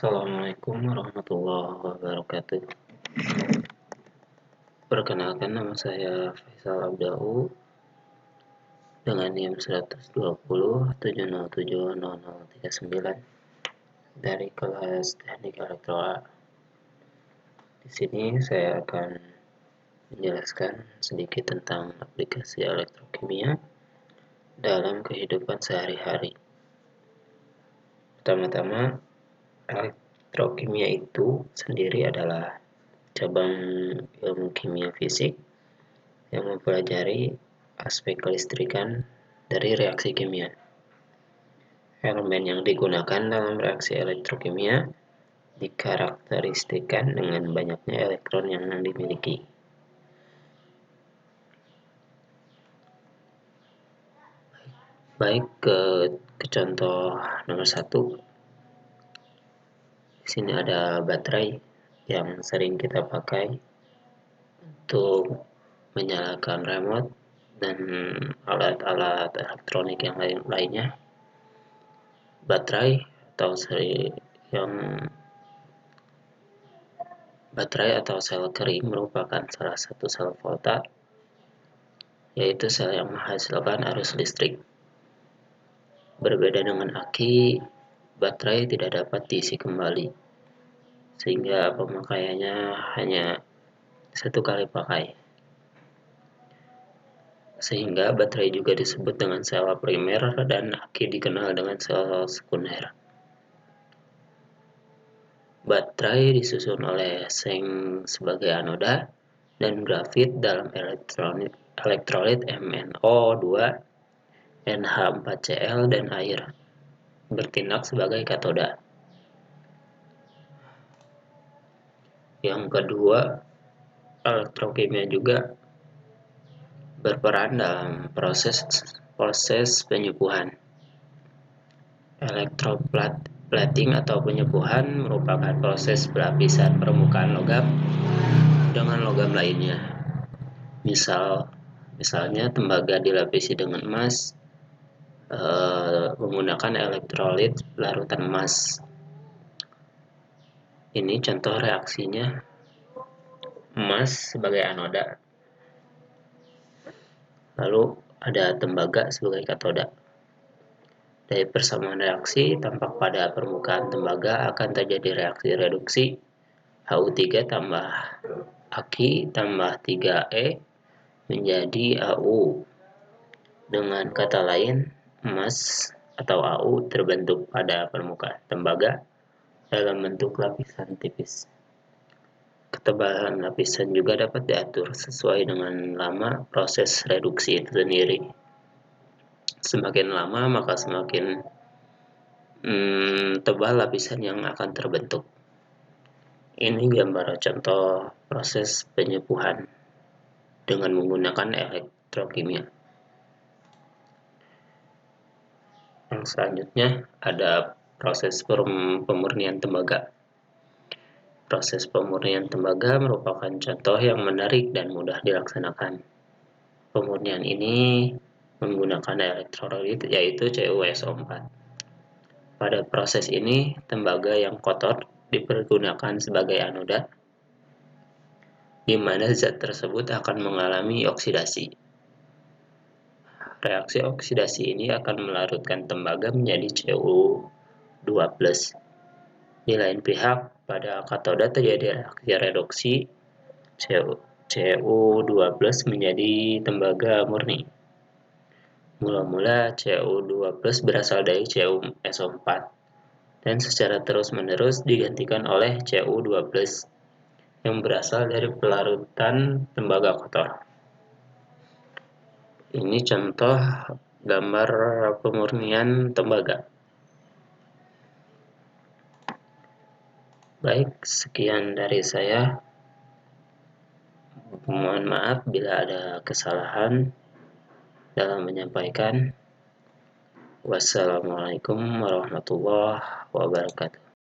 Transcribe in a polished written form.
Assalamualaikum warahmatullahi wabarakatuh. Perkenalkan, nama saya Faisal Abdau dengan NIM 12070700039 dari kelas Teknik Elektro A. Di sini saya akan menjelaskan sedikit tentang aplikasi elektrokimia dalam kehidupan sehari-hari. Pertama-tama, elektrokimia itu sendiri adalah cabang ilmu kimia fisik yang mempelajari aspek kelistrikan dari reaksi kimia. Elemen yang digunakan dalam reaksi elektrokimia dikarakteristikan dengan banyaknya elektron yang dimiliki. Baik, ke contoh nomor 1. Di sini ada baterai yang sering kita pakai untuk menyalakan remote dan alat-alat elektronik yang lainnya. Baterai atau sel kering merupakan salah satu sel volta, yaitu sel yang menghasilkan arus listrik. Berbeda dengan aki, baterai tidak dapat diisi kembali, sehingga pemakaiannya hanya satu kali pakai. Sehingga baterai juga disebut dengan sel primer dan aki dikenal dengan sel sekunder. Baterai disusun oleh seng sebagai anoda dan grafit dalam elektrolit MnO2, NH4Cl, dan air bertindak sebagai katoda. Yang kedua, elektrokimia juga berperan dalam proses penyubuhan. Electroplating atau penyubuhan merupakan proses pelapisan permukaan logam dengan logam lainnya. Misalnya tembaga dilapisi dengan emas menggunakan elektrolit larutan emas. Ini contoh reaksinya: emas sebagai anoda, lalu ada tembaga sebagai katoda. Dari persamaan reaksi, tampak pada permukaan tembaga akan terjadi reaksi reduksi HU3 tambah Aki tambah 3E menjadi AU. Dengan kata lain, emas atau AU terbentuk pada permukaan tembaga dalam bentuk lapisan tipis. Ketebalan lapisan juga dapat diatur sesuai dengan lama proses reduksi itu sendiri. Semakin lama, maka semakin tebal lapisan yang akan terbentuk. Ini gambar contoh proses penyubuhan dengan menggunakan elektrokimia. Yang selanjutnya ada proses pemurnian tembaga. Proses pemurnian tembaga merupakan contoh yang menarik dan mudah dilaksanakan. Pemurnian ini menggunakan elektrolit yaitu CuSO4. Pada proses ini, tembaga yang kotor dipergunakan sebagai anoda, di mana zat tersebut akan mengalami oksidasi. Reaksi oksidasi ini akan melarutkan tembaga menjadi Cu2+. Di lain pihak, pada katoda terjadi reaksi reduksi Cu2+ menjadi tembaga murni. Mula-mula Cu2+ berasal dari CuSO4 dan secara terus-menerus digantikan oleh Cu2+ yang berasal dari pelarutan tembaga kotor. Ini contoh gambar pemurnian tembaga. Baik, sekian dari saya. Mohon maaf bila ada kesalahan dalam menyampaikan. Wassalamualaikum warahmatullahi wabarakatuh.